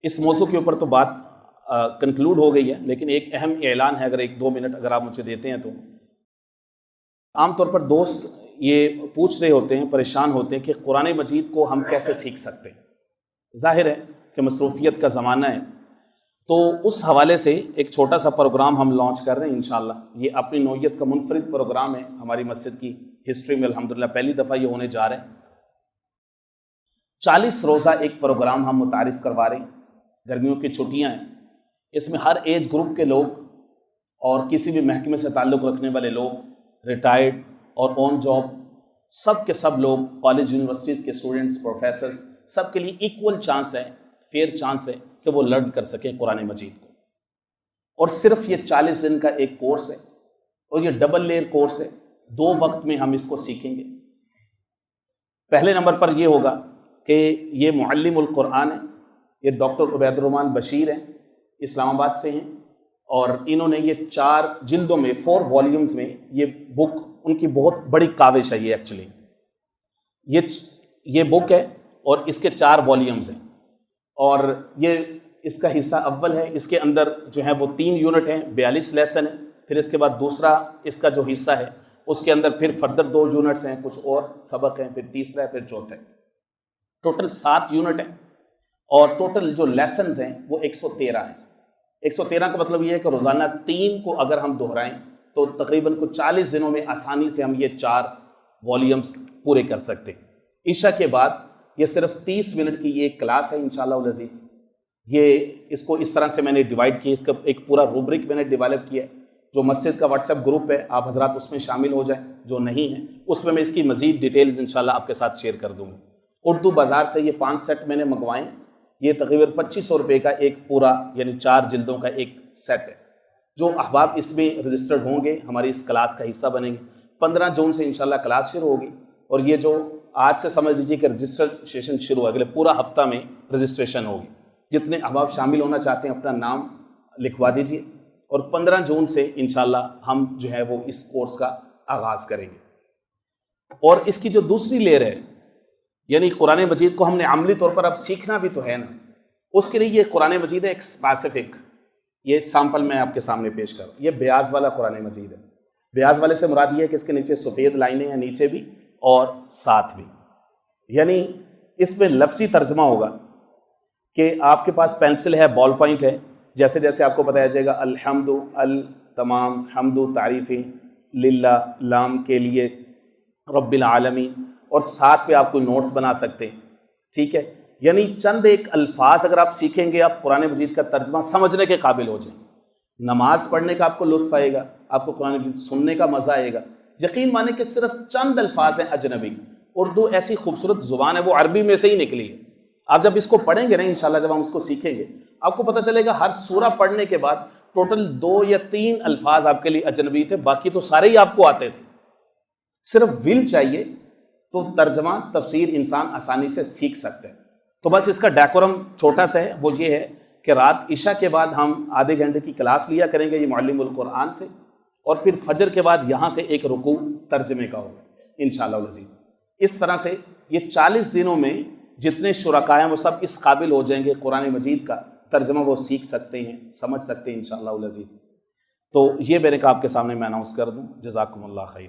اس موضوع کے اوپر تو بات کنکلوڈ ہو گئی ہے، لیکن ایک اہم اعلان ہے، اگر 1-2 منٹ اگر آپ مجھے دیتے ہیں تو۔ عام طور پر دوست یہ پوچھ رہے ہوتے ہیں، پریشان ہوتے ہیں کہ قرآن مجید کو ہم کیسے سیکھ سکتے ہیں۔ ظاہر ہے کہ مصروفیت کا زمانہ ہے، تو اس حوالے سے ایک چھوٹا سا پروگرام ہم لانچ کر رہے ہیں انشاءاللہ۔ یہ اپنی نوعیت کا منفرد پروگرام ہے، ہماری مسجد کی ہسٹری میں الحمدللہ پہلی دفعہ یہ ہونے جا رہے ہیں۔ 40 روزہ ایک پروگرام ہم متعارف کروا رہے ہیں۔ گرمیوں کی چھٹیاں ہیں، اس میں ہر ایج گروپ کے لوگ اور کسی بھی محکمے سے تعلق رکھنے والے لوگ، ریٹائرڈ اور آن جاب، سب کے سب لوگ، کالج یونیورسٹیز کے اسٹوڈنٹس، پروفیسرز، سب کے لیے ایکول چانس ہے، فیئر چانس ہے کہ وہ لرن کر سکیں قرآن مجید کو۔ اور صرف یہ 40 دن کا ایک کورس ہے، اور یہ ڈبل لیئر کورس ہے، 2 وقت میں ہم اس کو سیکھیں گے۔ پہلے نمبر پر یہ ہوگا کہ یہ معلم القرآن ہے، یہ ڈاکٹر عبید الرحمن بشیر ہیں، اسلام آباد سے ہیں، اور انہوں نے یہ 4 جلدوں میں 4 والیومز میں یہ بک، ان کی بہت بڑی کاوش ہے یہ ایکچولی، یہ بک ہے اور اس کے 4 والیومز ہیں، اور یہ اس کا حصہ اول ہے۔ اس کے اندر جو ہے وہ 3 یونٹ ہیں، 42 لیسن ہیں۔ پھر اس کے بعد دوسرا اس کا جو حصہ ہے اس کے اندر پھر فردر 2 یونٹس ہیں، کچھ اور سبق ہیں، پھر تیسرا ہے، پھر چوتھا ہے۔ ٹوٹل 7 یونٹ ہیں، اور ٹوٹل جو لیسنز ہیں وہ 113 ہیں۔ 113 کا مطلب یہ ہے کہ روزانہ 3 کو اگر ہم دہرائیں تو تقریباً کچھ 40 دنوں میں آسانی سے ہم یہ 4 والیومز پورے کر سکتے ہیں۔ عشاء کے بعد یہ صرف 30 منٹ کی یہ ایک کلاس ہے انشاءاللہ العزیز۔ یہ اس کو اس طرح سے میں نے ڈیوائڈ کیا، اس کا ایک پورا روبرک میں نے ڈیولپ کیا ہے۔ جو مسجد کا واٹس ایپ گروپ ہے، آپ حضرات اس میں شامل ہو جائیں، جو نہیں ہیں اس میں اس کی مزید ڈیٹیلز انشاءاللہ آپ کے ساتھ شیئر کر دوں گا۔ اردو بازار سے یہ 5 سیٹ میں نے منگوائے، یہ تقریباً 2500 روپے کا ایک پورا، یعنی 4 جلدوں کا ایک سیٹ ہے۔ جو احباب اس میں رجسٹرڈ ہوں گے، ہماری اس کلاس کا حصہ بنیں گے، 15 جون سے انشاءاللہ کلاس شروع ہوگی، اور یہ جو آج سے سمجھ لیجیے کہ رجسٹریشن شروع ہے، اگلے پورا ہفتہ میں رجسٹریشن ہوگی۔ جتنے احباب شامل ہونا چاہتے ہیں اپنا نام لکھوا دیجیے، اور 15 جون سے انشاءاللہ ہم جو ہے وہ اس کورس کا آغاز کریں گے۔ اور اس کی جو دوسری لیئر ہے، یعنی قرآن مجید کو ہم نے عملی طور پر اب سیکھنا بھی تو ہے نا، اس کے لیے یہ قرآن مجید ہے ایک اسپیسیفک، یہ سیمپل میں آپ کے سامنے پیش کر رہا ہوں۔ یہ بیاض والا قرآن مجید ہے۔ بیاض والے سے مراد یہ ہے کہ اس کے نیچے سفید لائنیں ہیں، نیچے بھی اور ساتھ بھی، یعنی اس میں لفظی ترجمہ ہوگا کہ آپ کے پاس پینسل ہے، بال پوائنٹ ہے، جیسے جیسے آپ کو بتایا جائے گا الحمد، تمام حمد و تعریفیں للہ، لام کے لیے، رب العالمین، اور ساتھ پہ آپ کوئی نوٹس بنا سکتے ہیں، ٹھیک ہے۔ یعنی چند ایک الفاظ اگر آپ سیکھیں گے، آپ قرآن مجید کا ترجمہ سمجھنے کے قابل ہو جائیں۔ نماز پڑھنے کا آپ کو لطف آئے گا، آپ کو قرآن مجید سننے کا مزہ آئے گا۔ یقین مانیں کہ صرف چند الفاظ ہیں اجنبی، اردو ایسی خوبصورت زبان ہے، وہ عربی میں سے ہی نکلی ہے۔ آپ جب اس کو پڑھیں گے نا انشاءاللہ، جب ہم اس کو سیکھیں گے، آپ کو پتہ چلے گا ہر سورہ پڑھنے کے بعد ٹوٹل 2 یا 3 الفاظ آپ کے لیے اجنبی تھے، باقی تو سارے ہی آپ کو آتے تھے۔ صرف ول چاہیے تو ترجمہ تفسیر انسان آسانی سے سیکھ سکتے ہیں۔ تو بس اس کا ڈیکورم چھوٹا سا ہے، وہ یہ ہے کہ رات عشاء کے بعد ہم آدھے گھنٹے کی کلاس لیا کریں گے یہ معلم القرآن سے، اور پھر فجر کے بعد یہاں سے ایک رکوع ترجمے کا ہوگا انشاءاللہ العزیز۔ اس طرح سے یہ 40 دنوں میں جتنے شرکاء ہیں وہ سب اس قابل ہو جائیں گے، قرآن مجید کا ترجمہ وہ سیکھ سکتے ہیں، سمجھ سکتے ہیں انشاءاللہ العزیز۔ تو یہ میرے کو آپ کے سامنے میں اناؤنس کر دوں۔ جزاکم اللہ خیر۔